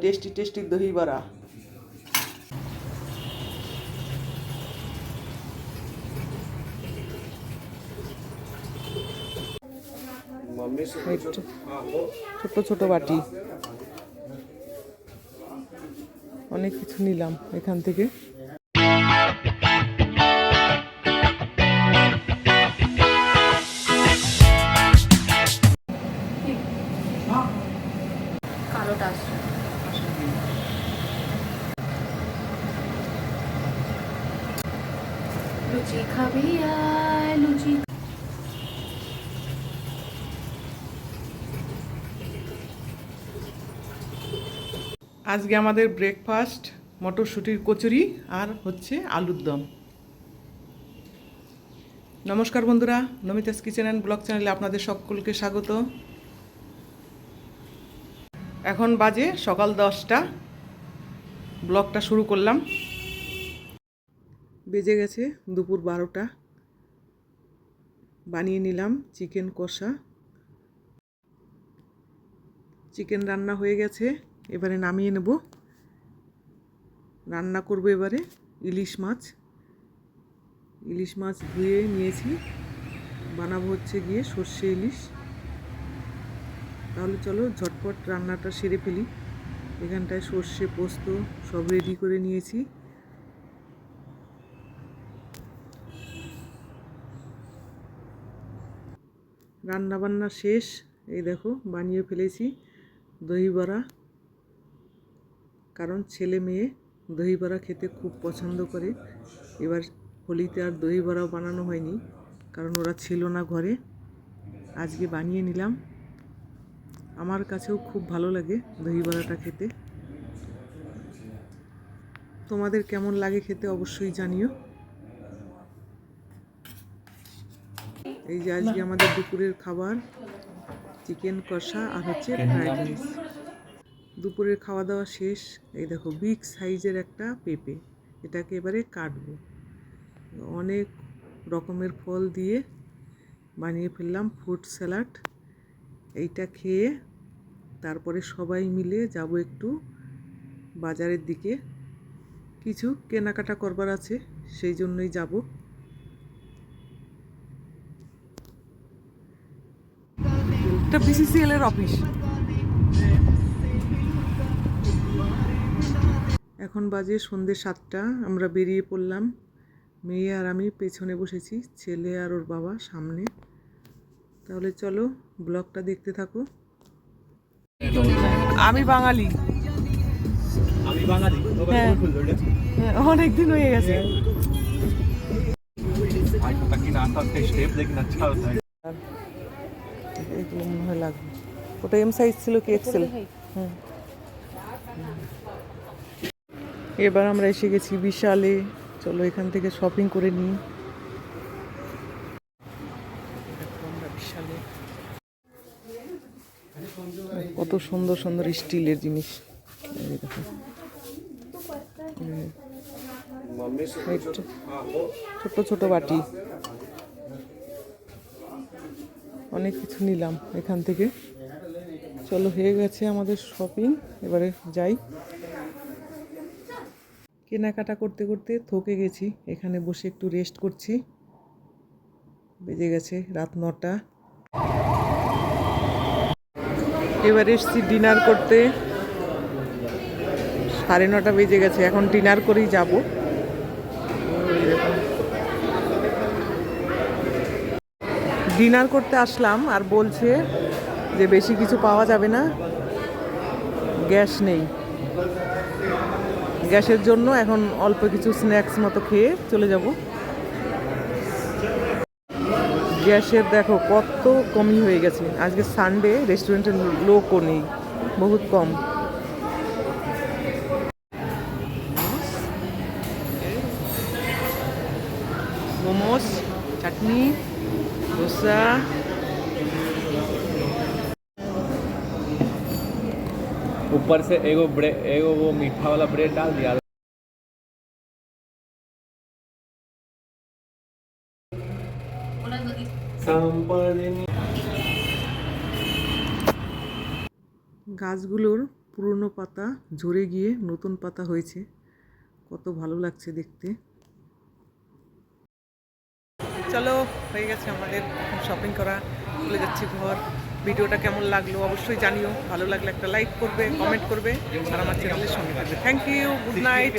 Tasty tasty দহি বড়া। ছোট ছোট বাটি, অনেক কিছু নিলাম এখান থেকে। কালোটা লুচি খাবি আয় লুচি। আজকে আমাদের ব্রেকফাস্ট মটরশুঁটির কচুরি আর হচ্ছে আলুর দম। নমস্কার বন্ধুরা, নমিতাস কিচেন অ্যান্ড ব্লগ চ্যানেলে আপনাদের সকলকে স্বাগত। এখন বাজে সকাল 10টা, ব্লগটা শুরু করলাম। বেজে গেছে দুপুর 12টা। বানিয়ে নিলাম চিকেন কষা। চিকেন রান্না হয়ে গেছে, এবারে নামিয়ে নেব। রান্না করব এবারে ইলিশ মাছ। ইলিশ মাছ ধুয়ে নিয়েছি, বানাবো হচ্ছে গিয়ে সর্ষে ইলিশ। তাহলে চলো ঝটপট রান্নাটা সেরে ফেলি। এখানটায় সর্ষে পোস্ত সব রেডি করে নিয়েছি। রান্না বান্না শেষ, এই দেখো বানিয়ে ফেলেছি দহি বড়া। কারণ ছেলে মেয়ে দহি বড়া খেতে খুব পছন্দ করে। এবার হোলিতে আর দহি বড়াও বানানো হয়নি, কারণ ওরা ছিল না ঘরে। আজকে বানিয়ে নিলাম। আমার কাছেও খুব ভালো লাগে দহি বড়াটা খেতে। তোমাদের কেমন লাগে খেতে অবশ্যই জানিও। এই যে আজকে আমাদের দুপুরের খাবার চিকেন কষা আর হচ্ছে ফ্রাইড রাইস। দুপুরের খাওয়া দাওয়া শেষ। এই দেখো বিগ সাইজের একটা পেঁপে, এটাকে এবারে কাটবো। অনেক রকমের ফল দিয়ে বানিয়ে ফেললাম ফ্রুট স্যালাড। এইটা খেয়ে তারপরে সবাই মিলে যাব একটু বাজারের দিকে। কিছু কেনাকাটা করবার আছে, সেই জন্যই যাব। এটা বিসিসিএল এর অফিস। এখন বাজে সন্ধ্যে 7টা। আমরা বেরিয়ে পড়লাম, মেয়ে আর আমি পেছনে বসেছি, ছেলে আর ওর বাবা সামনে। তাহলে চলো ব্লগটা দেখতে থাকো। আমি বাঙালি। হ্যাঁ, অনেক দিন হয়ে গেছে। এগুলো মনে হয় লাগবে। ওটা এম সাইজ ছিল কি এক্সেল? হুম। এবার আমরা এসে গেছি বিশালে। চলো এখান থেকে শপিং করে নিই। কত সুন্দর সুন্দর স্টিলের জিনিস। ছোট ছোট বাটি, অনেক কিছু নিলাম এখান থেকে। চলো হয়ে গেছে আমাদের শপিং, এবারে যাই। কেনাকাটা করতে করতে থকে গেছি, এখানে বসে একটু রেস্ট করছি। বেজে গেছে রাত 9টা। এবার এসছি ডিনার করতে। 9:30 বেজে গেছে, এখন ডিনার করেই যাব। ডিনার করতে আসলাম আর বলছে যে বেশি কিছু পাওয়া যাবে না, গ্যাস নেই। গ্যাসের জন্য এখন অল্প কিছু স্ন্যাক্স মতো খেয়ে চলে যাব। গ্যাসের দেখো কত কমই হয়ে গেছে। আজকে সানডে, রেস্টুরেন্টের লোকও নেই, বহুত কম। মোমোস, চাটনি, डोसा, ऊपर से एगो वो मीठा वाला ब्रेड डाल दिया। গাছগুলোর পুরনো পাতা ঝরে গিয়ে নতুন পাতা হয়েছে, কত ভালো লাগছে দেখতে। চলো, হয়ে গেছে আমাদের শপিং করা, চলে যাচ্ছি ঘর। ভিডিওটা কেমন লাগলো অবশ্যই জানিও, ভালো লাগলে একটা লাইক করবে, কমেন্ট করবে আর আমার চ্যানেলের সঙ্গে থাকবে। Thank you, good night.